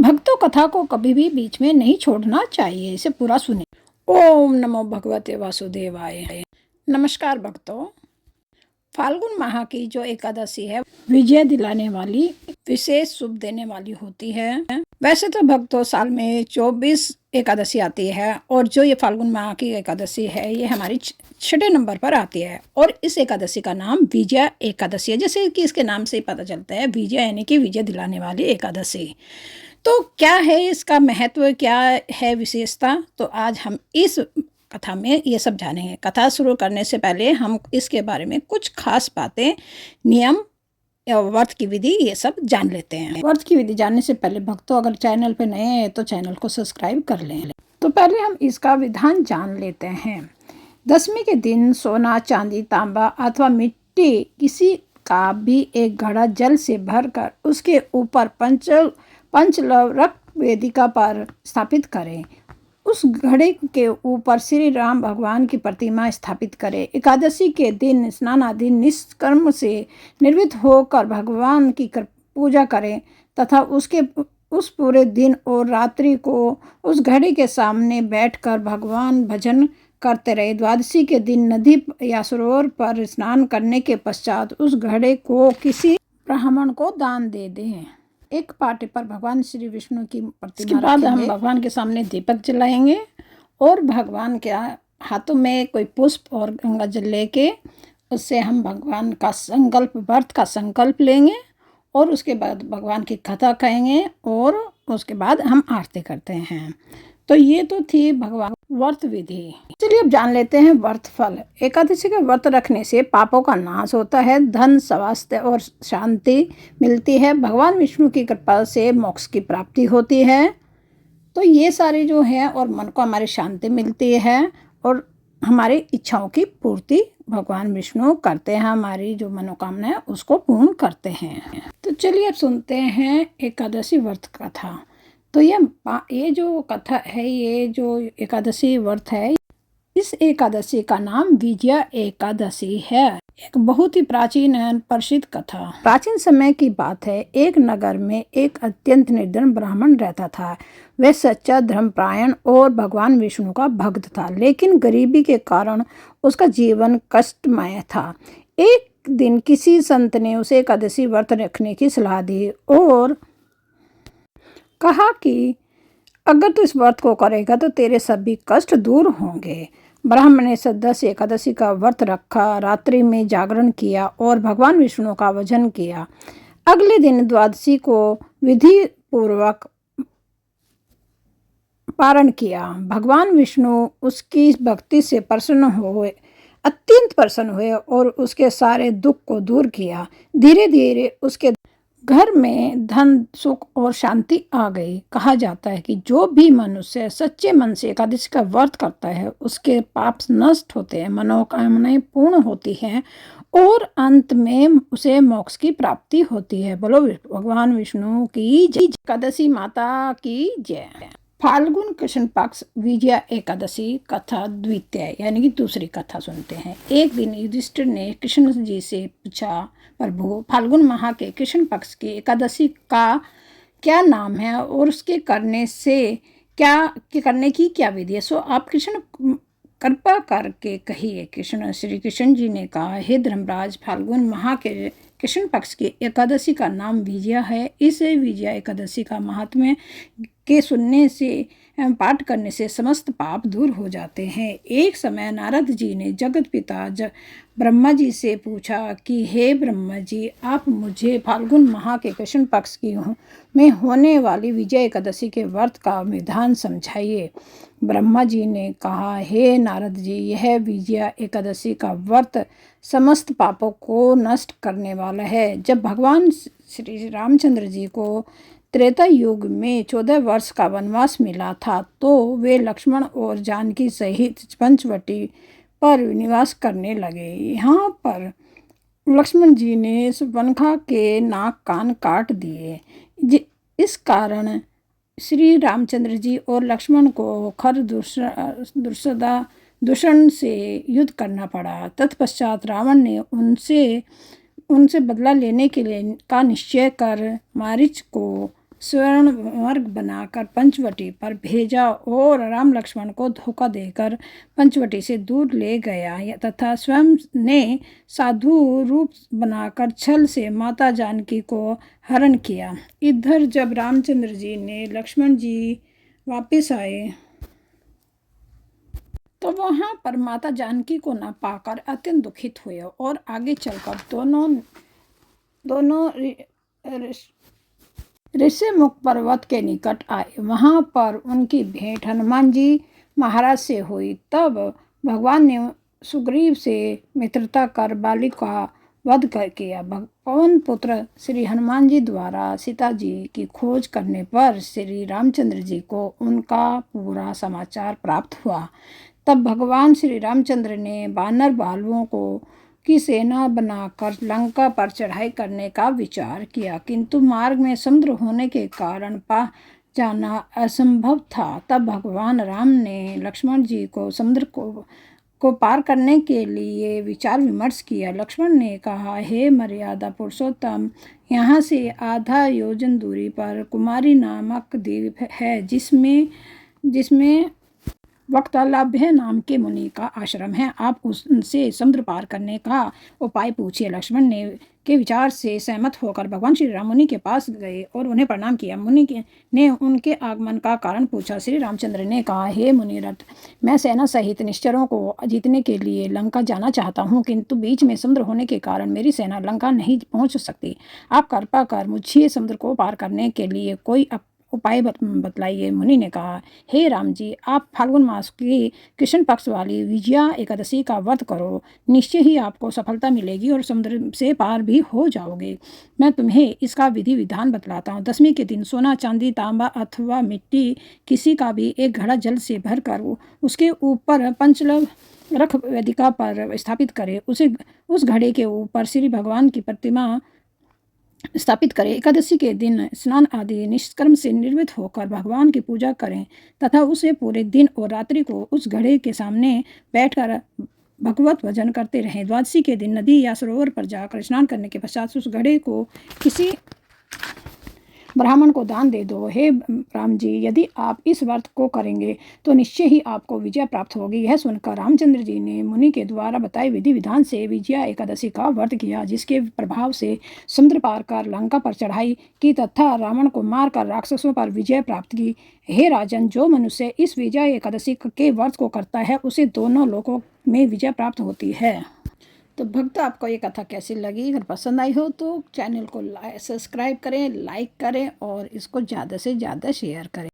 भक्तों, कथा को कभी भी बीच में नहीं छोड़ना चाहिए, इसे पूरा सुने। ओम नमो भगवते वासुदेवाय। नमस्कार भक्तों, फाल्गुन माह की जो एकादशी है विजय दिलाने वाली, विशेष शुभ देने वाली होती है। वैसे तो भक्तों साल में 24 एकादशी आती है और जो ये फाल्गुन माह की एकादशी है ये हमारी 6ठे नंबर पर आती है और इस एकादशी का नाम विजय एकादशी है। जैसे कि इसके नाम से ही पता चलता है, विजय यानी कि विजय दिलाने वाली एकादशी। तो क्या है इसका महत्व, क्या है विशेषता, तो आज हम इस कथा में ये सब जानेंगे। कथा शुरू करने से पहले हम इसके बारे में कुछ खास बातें, नियम या व्रत की विधि ये सब जान लेते हैं। व्रत की विधि जानने से पहले भक्तों, अगर चैनल पे नए हैं तो चैनल को सब्सक्राइब कर लें। तो पहले हम इसका विधान जान लेते हैं। दशमी के दिन सोना, चांदी, तांबा अथवा मिट्टी किसी का भी एक घड़ा जल से भरकर उसके ऊपर पंचलव वेदिका पर स्थापित करें। उस घड़े के ऊपर श्री राम भगवान की प्रतिमा स्थापित करें। एकादशी के दिन स्नान आदि निष्कर्म से निर्वृत्त होकर भगवान की पूजा करें तथा उस पूरे दिन और रात्रि को उस घड़े के सामने बैठकर भगवान भजन करते रहे। द्वादशी के दिन नदी या सरोवर पर स्नान करने के पश्चात उस घड़े को किसी ब्राह्मण को दान दे दें। एक पाटे पर भगवान श्री विष्णु की प्रतिमा के बाद हम भगवान के सामने दीपक जलाएंगे और भगवान के हाथों में कोई पुष्प और गंगा जल लेके उससे हम भगवान का व्रत का संकल्प लेंगे और उसके बाद भगवान की कथा कहेंगे और उसके बाद हम आरती करते हैं। तो ये तो थी भगवान व्रत विधि। चलिए अब जान लेते हैं व्रत फल। एकादशी का व्रत रखने से पापों का नाश होता है, धन, स्वास्थ्य और शांति मिलती है, भगवान विष्णु की कृपा से मोक्ष की प्राप्ति होती है। तो ये सारे जो है और मन को हमारी शांति मिलती है और हमारी इच्छाओं की पूर्ति भगवान विष्णु करते हैं, हमारी जो मनोकामना है उसको पूर्ण करते हैं। तो चलिए अब सुनते हैं एकादशी व्रत कथा। तो ये जो कथा है, ये जो एकादशी व्रत है, इस एकादशी का नाम विजय एकादशी है। एक बहुत ही प्राचीन एवं प्रसिद्ध कथा। प्राचीन समय की बात है। एक नगर में एक अत्यंत निर्धन ब्राह्मण रहता था। वह सच्चा धर्मपरायण और भगवान विष्णु का भक्त था, लेकिन गरीबी के कारण उसका जीवन कष्टमय था। एक दिन किसी संत ने उसे एकादशी व्रत रखने की सलाह दी और कहा कि अगर तू इस व्रत को करेगा तो तेरे सभी कष्ट दूर होंगे। ब्राह्मण ने 10 एकादशी का व्रत रखा, रात्रि में जागरण किया और भगवान विष्णु का भजन किया। अगले दिन द्वादशी को विधि पूर्वक पारण किया। भगवान विष्णु उसकी भक्ति से अत्यंत प्रसन्न हुए और उसके सारे दुख को दूर किया। धीरे धीरे उसके घर में धन, सुख और शांति आ गई। कहा जाता है कि जो भी मनुष्य सच्चे मन से एकादशी का व्रत करता है उसके पाप नष्ट होते हैं, मनोकामनाएं पूर्ण होती हैं और अंत में उसे मोक्ष की प्राप्ति होती है। बोलो भगवान विष्णु की जय। एकादशी माता की जय। फाल्गुन कृष्ण पक्ष विजया एकादशी कथा द्वितीय यानी कि दूसरी कथा सुनते हैं। एक दिन युधिष्ठिर ने कृष्ण जी से पूछा, प्रभु, फाल्गुन माह के कृष्ण पक्ष की एकादशी का क्या नाम है और उसके करने की क्या विधि है, सो आप कृष्ण कृपा करके कहिए। श्री कृष्ण जी ने कहा, हे धर्मराज, फाल्गुन माह के कृष्ण पक्ष की एकादशी का नाम विजया है। इस विजया एकादशी का महात्म्य के सुनने से, पाठ करने से समस्त पाप दूर हो जाते हैं। एक समय नारद जी ने जगत पिता ब्रह्मा जी से पूछा कि हे ब्रह्मा जी, आप मुझे फाल्गुन माह के कृष्ण पक्ष में होने वाली विजय एकादशी के व्रत का विधान समझाइए। ब्रह्मा जी ने कहा, हे नारद जी, यह विजया एकादशी का व्रत समस्त पापों को नष्ट करने वाला है। जब भगवान श्री रामचंद्र जी को त्रेता युग में 14 वर्ष का वनवास मिला था तो वे लक्ष्मण और जानकी सहित पंचवटी पर निवास करने लगे। यहाँ पर लक्ष्मण जी ने सुपर्णखा के नाक कान काट दिए। इस कारण श्री रामचंद्र जी और लक्ष्मण को खर दूषण से युद्ध करना पड़ा। तत्पश्चात रावण ने उनसे बदला लेने के लिए का निश्चय कर मारीच को स्वर्ण वर्ग बनाकर पंचवटी पर भेजा और राम लक्ष्मण को धोखा देकर पंचवटी से दूर ले गया तथा स्वयं ने साधु रूप बनाकर छल से माता जानकी को हरण किया। इधर जब रामचंद्र जी ने लक्ष्मण जी वापस आए तो वहां पर माता जानकी को न पाकर अत्यंत दुखित हुए और आगे चलकर दोनों ऋषिमुख पर्वत के निकट आए। वहां पर उनकी भेंट हनुमान जी महाराज से हुई। तब भगवान ने सुग्रीव से मित्रता कर बाली का वध किया। पवन पुत्र श्री हनुमान जी द्वारा सीता जी की खोज करने पर श्री रामचंद्र जी को उनका पूरा समाचार प्राप्त हुआ। तब भगवान श्री रामचंद्र ने वानर बालुओं को की सेना बनाकर लंका पर चढ़ाई करने का विचार किया, किंतु मार्ग में समुद्र होने के कारण पा जाना असंभव था। तब भगवान राम ने लक्ष्मण जी को समुद्र को पार करने के लिए विचार विमर्श किया। लक्ष्मण ने कहा, हे मर्यादा पुरुषोत्तम, यहाँ से आधा योजन दूरी पर कुमारी नामक द्वीप है जिसमें वक्तालाभ्य नाम के मुनि का आश्रम है। आप उनसे समुद्र पार करने का उपाय पूछिए। लक्ष्मण ने के विचार से सहमत होकर भगवान श्री राम मुनि के पास गए और उन्हें प्रणाम किया। मुनि ने उनके आगमन का कारण पूछा। श्री रामचंद्र ने कहा, हे मुनिरथ, मैं सेना सहित निश्चरों को जीतने के लिए लंका जाना चाहता हूँ, किंतु बीच में समुद्र होने के कारण मेरी सेना लंका नहीं पहुँच सकती। आप कृपा कर मुझे समुद्र को पार करने के लिए कोई उपाय बतलाइए। मुनि ने कहा, हे राम जी, आप फाल्गुन मास की कृष्ण पक्ष वाली विजया एकादशी का व्रत करो। निश्चय ही आपको सफलता मिलेगी और समुद्र से पार भी हो जाओगे। मैं तुम्हें इसका विधि विधान बतलाता हूँ। दशमी के दिन सोना, चांदी, तांबा अथवा मिट्टी किसी का भी एक घड़ा जल से भर कर उसके ऊपर पंचलव रख वेदिका पर स्थापित करें। उस घड़े के ऊपर श्री भगवान की प्रतिमा स्थापित करें। एकादशी के दिन स्नान आदि निष्कर्म से निर्मित होकर भगवान की पूजा करें तथा उसे पूरे दिन और रात्रि को उस घड़े के सामने बैठकर भगवत भजन करते रहें। द्वादशी के दिन नदी या सरोवर पर जाकर स्नान करने के पश्चात उस घड़े को किसी ब्राह्मण को दान दे दो। हे राम जी, यदि आप इस व्रत को करेंगे तो निश्चय ही आपको विजय प्राप्त होगी। यह सुनकर रामचंद्र जी ने मुनि के द्वारा बताए विधि विधान से विजया एकादशी का व्रत किया, जिसके प्रभाव से समुद्र पार कर लंका पर चढ़ाई की तथा रावण को मारकर राक्षसों पर विजय प्राप्त की। हे राजन, जो मनुष्य इस विजया एकादशी के व्रत को करता है उसे दोनों लोकों में विजय प्राप्त होती है। तो भक्त, आपको ये कथा कैसी लगी? अगर पसंद आई हो तो चैनल को सब्सक्राइब करें, लाइक करें और इसको ज़्यादा से ज़्यादा शेयर करें।